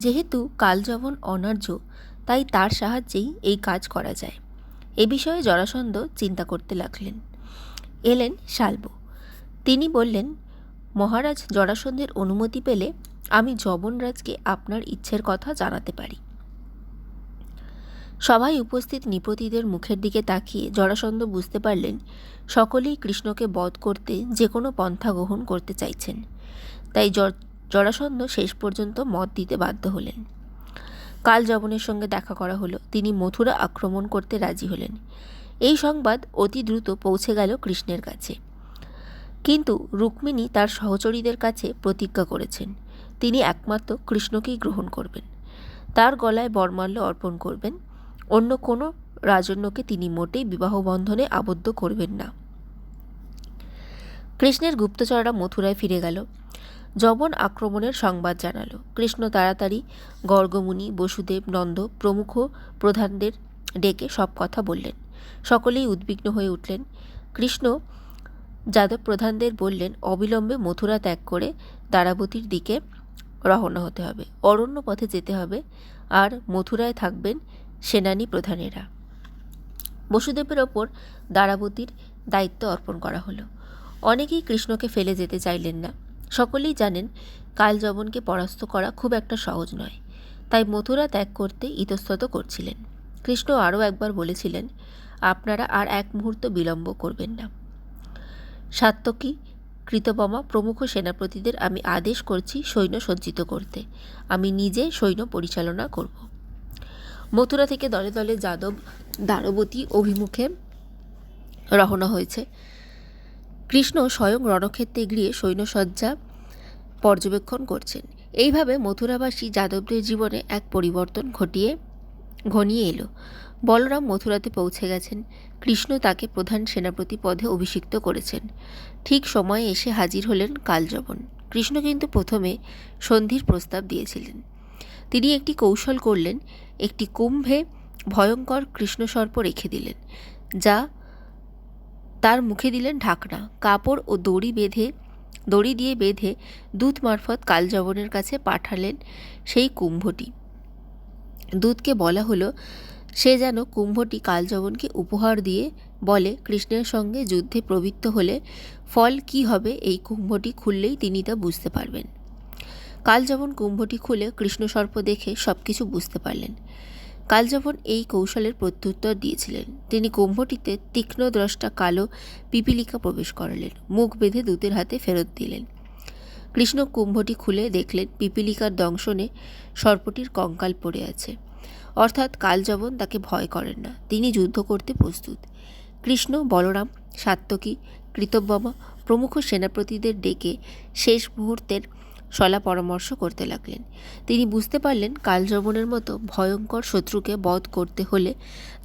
যেহেতু কালযবন অনার্য, তাই তার সাহায্যেই এই কাজ করা যায়। এ বিষয়ে জরাসন্ধ চিন্তা করতে লাগলেন। এলেন শাল্ব। তিনি বললেন, মহারাজ জরাসন্ধের অনুমতি পেলে আমি যবনরাজকে আপনার ইচ্ছের কথা জানাতে পারি। সভায় উপস্থিত নৃপতিদের মুখের দিকে তাকিয়ে জরাসন্ধ বুঝতে পারলেন সকলেই কৃষ্ণকে বধ করতে যে কোনো পন্থা গ্রহণ করতে চাইছেন। তাই জরাসন্ধ শেষ পর্যন্ত মত দিতে বাধ্য হলেন। কালযবনের সঙ্গে দেখা করা হলো। তিনি মথুরা আক্রমণ করতে রাজি হলেন। এই সংবাদ অতি দ্রুত পৌঁছে গেল কৃষ্ণের কাছে। কিন্তু রুক্মিণী তার সহচরীদের কাছে প্রতিজ্ঞা করেছেন তিনি একমাত্র কৃষ্ণকেই গ্রহণ করবেন, তার গলায় বরমাল্য অর্পণ করবেন, অন্য কোনো রাজন্যকে তিনি মোটেই বিবাহ বন্ধনে আবদ্ধ করবেন না। কৃষ্ণের গুপ্তচররা মথুরায় ফিরে গেল। যবন আক্রমণের সংবাদ জানালো। কৃষ্ণ তাড়াতাড়ি গর্গমুনি, বসুদেব, নন্দ প্রমুখ প্রধানদের ডেকে সব কথা বললেন। সকলেই উদ্বিগ্ন হয়ে উঠলেন। কৃষ্ণ যাদব প্রধানদের বললেন, অবিলম্বে মথুরা ত্যাগ করে দ্বারাবতীর দিকে রওনা হতে হবে, অরণ্য পথে যেতে হবে, আর মথুরায় থাকবেন সেনানী প্রধানেরা। বসুদেবের ওপর দ্বারাবতীর দায়িত্ব অর্পণ করা হলো। অনেকেই কৃষ্ণকে ফেলে যেতে চাইলেন না। সকলেই জানেন কালযবনকে পরাস্ত করা খুব একটা সহজ নয়, তাই মথুরা ত্যাগ করতে ইতস্তত করছিলেন। কৃষ্ণ আরও একবার বলেছিলেন, আপনারা আর এক মুহূর্ত বিলম্ব করবেন না। সাত্যকী, কৃতবমা প্রমুখ সেনাপতিদের আমি আদেশ করছি সৈন্য সজ্জিত করতে। আমি নিজে সৈন্য পরিচালনা করব। মথুরা থেকে দলে দলে যাদব দ্বারবতী অভিমুখে রওনা হয়েছে। কৃষ্ণ স্বয়ং রণক্ষেত্রে গিয়ে সৈন্যসজ্জা পর্যবেক্ষণ করছেন। এইভাবে মথুরাবাসী যাদবদের জীবনে এক পরিবর্তন ঘনিয়ে এলো। বলরাম মথুরাতে পৌঁছে গেছেন। কৃষ্ণ তাকে প্রধান সেনাপতি পদে অভিষিক্ত করেছেন। ঠিক সময়ে এসে হাজির হলেন কালযবন। কৃষ্ণ কিন্তু প্রথমে সন্ধির প্রস্তাব দিয়েছিলেন। তিনি একটি কৌশল করলেন। একটি কুম্ভে ভয়ঙ্কর কৃষ্ণসর্প রেখে দিলেন, যা তার মুখে দিলেন ঢাকনা। কাপড় ও দড়ি দিয়ে বেঁধে দূত মারফত কালযবনের কাছে পাঠালেন সেই কুম্ভটি। দূতকে বলা হলো সে যেন কুম্ভটি কালযবনকে উপহার দিয়ে বলে, কৃষ্ণের সঙ্গে যুদ্ধে প্রবৃত্ত হলে ফল কি হবে এই কুম্ভটি খুললেই তিনি তা বুঝতে পারবেন। কালযবন কুম্ভটি খুলে কৃষ্ণসর্প দেখে সব কিছু বুঝতে পারলেন। কালযবন এই কৌশলের প্রত্যুত্তর দিয়েছিলেন। তিনি কুম্ভটিতে তীক্ষ্ণদ্রষ্টা কালো পিপীলিকা প্রবেশ করালেন, মুখ বেঁধে দূতের হাতে ফেরত দিলেন। কৃষ্ণ কুম্ভটি খুলে দেখলেন পিপীলিকার দংশনে সর্পটির কঙ্কাল পড়ে আছে। অর্থাৎ কালযবন তাকে ভয় করেন না, তিনি যুদ্ধ করতে প্রস্তুত। কৃষ্ণ, বলরাম, সাত্যকী, কৃতবমা প্রমুখ সেনাপতিদের ডেকে শেষ মুহূর্তের সলা পরামর্শ করতে লাগলেন। তিনি বুঝতে পারলেন কালযবনের মতো ভয়ঙ্কর শত্রুকে বধ করতে হলে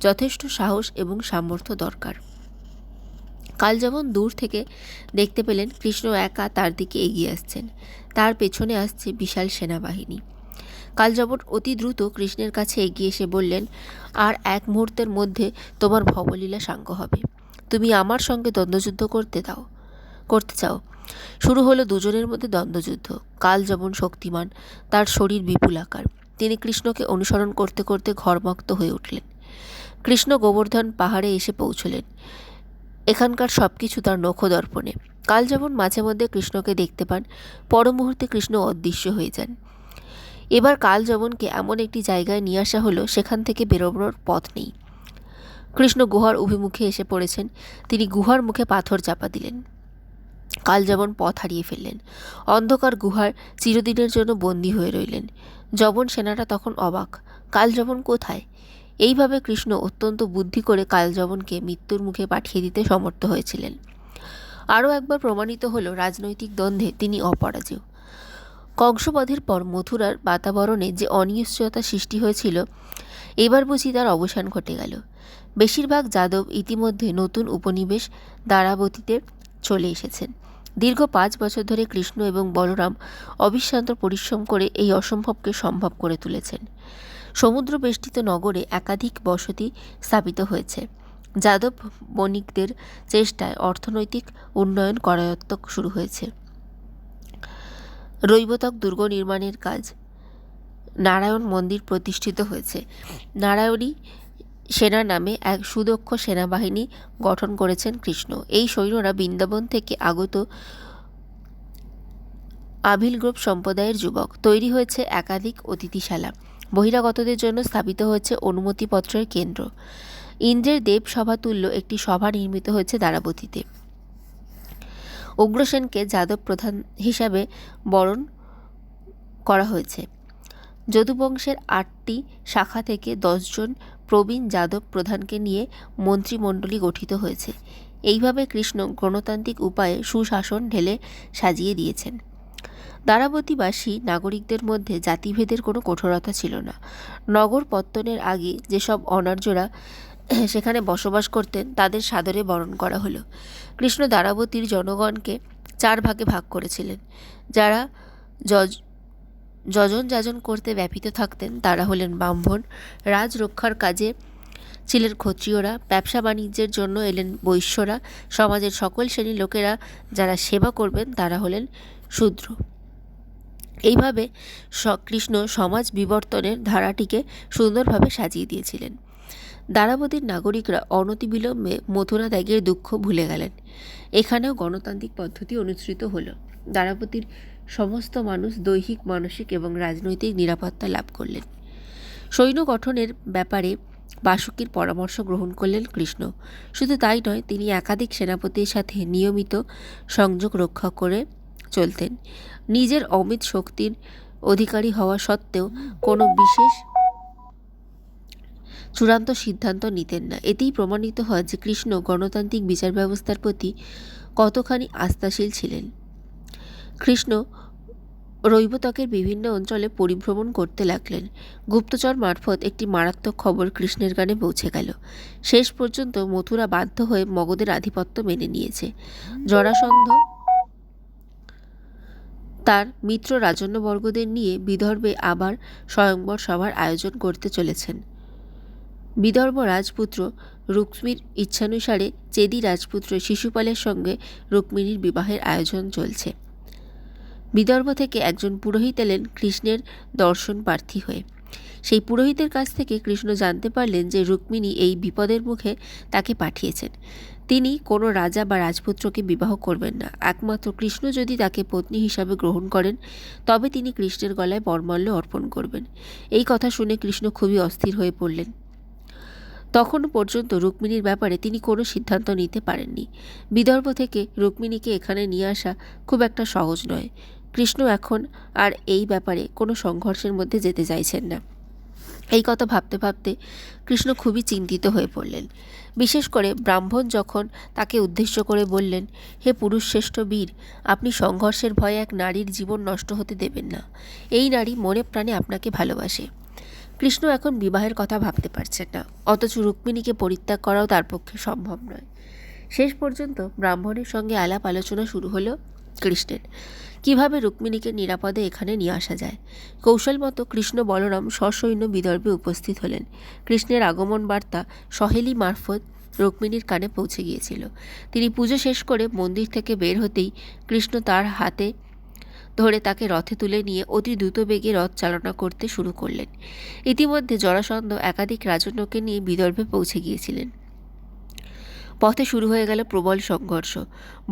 যথেষ্ট সাহস এবং সামর্থ্য দরকার। কালযবন দূর থেকে দেখতে পেলেন কৃষ্ণ একা তার দিকে এগিয়ে আসছেন। তার পেছনে আসছে বিশাল সেনাবাহিনী। কালযবন অতি দ্রুত কৃষ্ণের কাছে এগিয়ে এসে বললেন, আর এক মুহূর্তের মধ্যে তোমার ভবলীলা সাঙ্গ হবে। তুমি আমার সঙ্গে দ্বন্দ্বযুদ্ধ করতে চাও। শুরু হলো দুজনের মধ্যে দ্বন্দ্বযুদ্ধ। কালযবন শক্তিমান, তার শরীর বিপুল আকার। তিনি কৃষ্ণকে অনুসরণ করতে করতে ঘরমক্ত হয়ে উঠলেন। কৃষ্ণ গোবর্ধন পাহাড়ে এসে পৌঁছলেন। এখানকার সব কিছু তার নখদর্পণে। কালযবন মাঝে মধ্যে কৃষ্ণকে দেখতে পান, পর মুহূর্তে কৃষ্ণ অদৃশ্য হয়ে যান। এবার কালযবনকে এমন একটি জায়গায় নিয়ে আসা হলো সেখান থেকে বেরোনোর পথ নেই। কৃষ্ণ গুহার অভিমুখে এসে পড়েছেন। তিনি গুহার মুখে পাথর চাপা দিলেন। কালযবন পথ হারিয়ে ফেললেন। অন্ধকার গুহার চিরদিনের জন্য বন্দী হয়ে রইলেন। যবন সেনারা তখন অবাক, কালযবন কোথায়? এইভাবে কৃষ্ণ অত্যন্ত বুদ্ধি করে কালযবনকে মৃত্যুর মুখে পাঠিয়ে দিতে সমর্থ হয়েছিলেন। আরও একবার প্রমাণিত হলো রাজনৈতিক দ্বন্দ্বে তিনি অপরাজেয়। কংসবধের পর মথুরার বাতাবরণে যে অনিশ্চয়তা সৃষ্টি হয়েছিল, এবার বুঝি তার অবসান ঘটে গেল। বেশিরভাগ যাদব ইতিমধ্যে নতুন উপনিবেশ দ্বারাবতীতে চলে এসেছেন। দীর্ঘ 5 বছর ধরে কৃষ্ণ এবং বলরাম অবিশ্রান্ত পরিশ্রম করে এই অসম্ভবকে সম্ভব করে তুলেছেন। সমুদ্র বেষ্টিত নগরে একাধিক বসতি স্থাপিত হয়েছে। যাদব বণিকদের চেষ্টায় অর্থনৈতিক উন্নয়ন করায়ত্ত শুরু হয়েছে। রৈবতক দুর্গ নির্মাণের কাজ নারায়ণ মন্দির প্রতিষ্ঠিত হয়েছে। নারায়ণী সেনা নামে এক সুদক্ষ সেনাবাহিনী গঠন করেছেন কৃষ্ণ। এই সৈন্যরা বৃন্দাবন থেকে আগত আভিলগ্রুপ সম্প্রদায়ের যুবক। তৈরি হয়েছে একাধিক অতিথিশালা। বহিরাগতদের জন্য স্থাপিত হয়েছে অনুমতিপত্রের কেন্দ্র। ইন্দ্রের দেব সভাতুল্য একটি সভা নির্মিত হয়েছে দ্বারাবতীতে। উগ্রসেনকে যাদব প্রধান হিসাবে বরণ করা হয়েছে। যদুবংশের 8টি শাখা থেকে 10 জন প্রবীণ যাদব প্রধানকে নিয়ে মন্ত্রিমণ্ডলী গঠিত হয়েছে। এইভাবে কৃষ্ণ গণতান্ত্রিক উপায়ে সুশাসন ঢেলে সাজিয়ে দিয়েছেন। দ্বারাবতীবাসী নাগরিকদের মধ্যে জাতিভেদের কোনো কঠোরতা ছিল না। নগর পত্তনের আগে যেসব অনার্যরা সেখানে বসবাস করতেন তাদের সাদরে বরণ করা হলো। কৃষ্ণ দ্বারাবতীর জনগণকে 4 ভাগে ভাগ করেছিলেন। যারা যজন যাজন করতে ব্যাপৃত থাকতেন তারা হলেন ব্রাহ্মণ, রাজ রক্ষার কাজে ছিলেন ক্ষত্রিয়রা, ব্যবসা বাণিজ্যের জন্য এলেন বৈশ্যরা, সমাজের সকল শ্রেণীর লোকেরা যারা সেবা করবেন তারা হলেন শূদ্র। এইভাবে কৃষ্ণ সমাজ বিবর্তনের ধারাটিকে সুন্দরভাবে সাজিয়ে দিয়েছিলেন। দ্বারাবতীর নাগরিকরা অনতিবিলম্বে মথুরা ত্যাগের দুঃখ ভুলে গেলেন। এখানেও গণতান্ত্রিক পদ্ধতি অনুসৃত হল। দ্বারাবতীর সমস্ত মানুষ দৈহিক, মানসিক এবং রাজনৈতিক নিরাপত্তা লাভ করলেন। সৈন্য গঠনের ব্যাপারে বাসুকীর পরামর্শ গ্রহণ করলেন কৃষ্ণ। শুধু তাই নয়, তিনি একাধিক সেনাপতির সাথে নিয়মিত সংযোগ রক্ষা করে চলতেন। নিজের অমিত শক্তির অধিকারী হওয়া সত্ত্বেও কোনো বিশেষ চূড়ান্ত সিদ্ধান্ত নিতেন না। এতেই প্রমাণিত হয় যে কৃষ্ণ গণতান্ত্রিক বিচার ব্যবস্থার প্রতি কতখানি আস্থাশীল ছিলেন। কৃষ্ণ রৈবতকের বিভিন্ন অঞ্চলে পরিভ্রমণ করতে লাগলেন। গুপ্তচর মারফত একটি মারাত্মক খবর কৃষ্ণের কানে পৌঁছে গেল। শেষ পর্যন্ত মথুরা বাধ্য হয়ে মগধের আধিপত্য মেনে নিয়েছে। জরাসন্ধ তার মিত্র রাজন্যবর্গদের নিয়ে বিদর্ভে আবার স্বয়ংবর সভার আয়োজন করতে চলেছেন। বিদর্ভ রাজপুত্র রুক্মির ইচ্ছানুসারে চেদি রাজপুত্র শিশুপালের সঙ্গে রুক্মিণীর বিবাহের আয়োজন চলছে। বিদর্ভ থেকে একজন পুরোহিত এলেন কৃষ্ণের দর্শন প্রার্থী হয়ে। সেই পুরোহিতের কাছ থেকে কৃষ্ণ জানতে পারলেন যে রুক্মিণী এই বিপদের মুখে তাকে পাঠিয়েছেন। তিনি কোনো রাজা বা রাজপুত্রকে বিবাহ করবেন না। একমাত্র কৃষ্ণ যদি তাকে পত্নী হিসাবে গ্রহণ করেন তবে তিনি কৃষ্ণের গলায় বরমাল্য অর্পণ করবেন। এই কথা শুনে কৃষ্ণ খুবই অস্থির হয়ে পড়লেন। তখন পর্যন্ত রুক্মিণীর ব্যাপারে তিনি কোনো সিদ্ধান্ত নিতে পারেননি। বিদর্ভ থেকে রুক্মিণীকে এখানে নিয়ে আসা খুব একটা সহজ নয়। কৃষ্ণ এখন আর এই ব্যাপারে কোনো সংঘর্ষের মধ্যে যেতে চাইছেন না। এই কথা ভাবতে ভাবতে কৃষ্ণ খুবই চিন্তিত হয়ে পড়লেন। বিশেষ করে ব্রাহ্মণ যখন তাকে উদ্দেশ্য করে বললেন, হে পুরুষশ্রেষ্ঠ বীর, আপনি সংঘর্ষের ভয়ে এক নারীর জীবন নষ্ট হতে দেবেন না। এই নারী মনে প্রাণে আপনাকে ভালোবাসে। কৃষ্ণ এখন বিবাহের কথা ভাবতে পারছেন না, অথচ রুক্মিণীকে পরিত্যাগ করাও তার পক্ষে সম্ভব নয়। শেষ পর্যন্ত ব্রাহ্মণের সঙ্গে আলাপ আলোচনা শুরু হলো কৃষ্ণের। কিভাবে রুক্মিণীকে নিরাপদে এখানে নিয়ে আসা যায়। কৌশল মতো কৃষ্ণ বলরাম সসৈন্য বিদর্ভে উপস্থিত হলেন। কৃষ্ণের আগমন বার্তা সহেলি মারফত রুক্মিণীর কানে পৌঁছে গিয়েছিল। তিনি পুজো শেষ করে মন্দির থেকে বের হতেই কৃষ্ণ তার হাতে ধরে তাকে রথে তুলে নিয়ে অতি দ্রুত বেগে রথ চালনা করতে শুরু করলেন। ইতিমধ্যে জরাসন্ধ একাধিক রাজন্যকে নিয়ে বিদর্ভে পৌঁছে গিয়েছিলেন। পথে শুরু হয়ে গেল প্রবল সংঘর্ষ।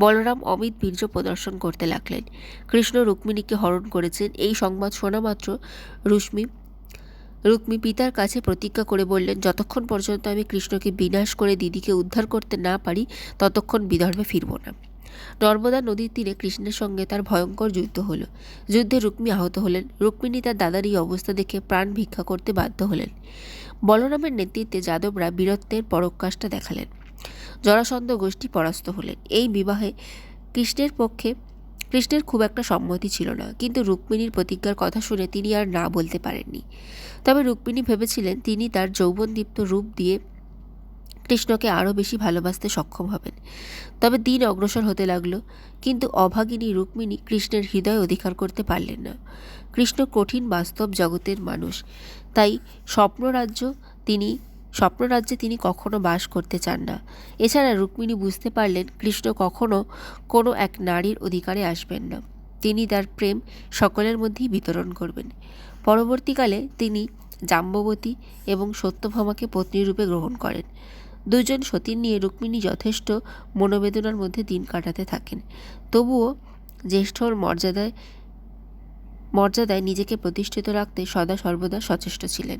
বলরাম অমিত বীর্য প্রদর্শন করতে লাগলেন। কৃষ্ণ রুক্মিণীকে হরণ করেছেন এই সংবাদ শোনা মাত্র রুক্মী পিতার কাছে প্রতিজ্ঞা করে বললেন, যতক্ষণ পর্যন্ত আমি কৃষ্ণকে বিনাশ করে দিদিকে উদ্ধার করতে না পারি ততক্ষণ বিদর্ভে ফিরব না। নর্মদা নদীর তীরে কৃষ্ণের সঙ্গে তার ভয়ঙ্কর যুদ্ধ হল। যুদ্ধে রুক্মী আহত হলেন। রুক্মিণী তার দাদার এই অবস্থা দেখে প্রাণ ভিক্ষা করতে বাধ্য হলেন। বলরামের নেতৃত্বে যাদবরা বীরত্বের পরাকাষ্ঠা দেখালেন। জরাসন্ধ গোষ্ঠী পরাস্ত হলেন। এই বিবাহে কৃষ্ণের খুব একটা সম্মতি ছিল না, কিন্তু রুক্মিণীর প্রতিজ্ঞার কথা শুনে তিনি আর না বলতে পারেননি। তবে রুক্মিণী ভেবেছিলেন তিনি তার যৌবনদীপ্ত রূপ দিয়ে কৃষ্ণকে আরও বেশি ভালোবাসতে সক্ষম হবেন। তবে দিন অগ্রসর হতে লাগল, কিন্তু অভাগিনী রুক্মিণী কৃষ্ণের হৃদয় অধিকার করতে পারলেন না। কৃষ্ণ কঠিন বাস্তব জগতের মানুষ, তাই স্বপ্নরাজ্যে তিনি কখনো বাস করতে চান না। এছাড়া রুক্মিণী বুঝতে পারলেন কৃষ্ণ কখনো কোনো এক নারীর অধিকারে আসবেন না। তিনি তার প্রেম সকলের মধ্যেই বিতরণ করবেন। পরবর্তীকালে তিনি জাম্ববতী এবং সত্যভামাকে পত্নীরূপে গ্রহণ করেন। দুজন সতীর নিয়ে রুক্মিণী যথেষ্ট মনোবেদনার মধ্যে দিন কাটাতে থাকেন। তবুও জ্যেষ্ঠর মর্যাদায় নিজেকে প্রতিষ্ঠিত রাখতে সদা সর্বদা সচেষ্ট ছিলেন।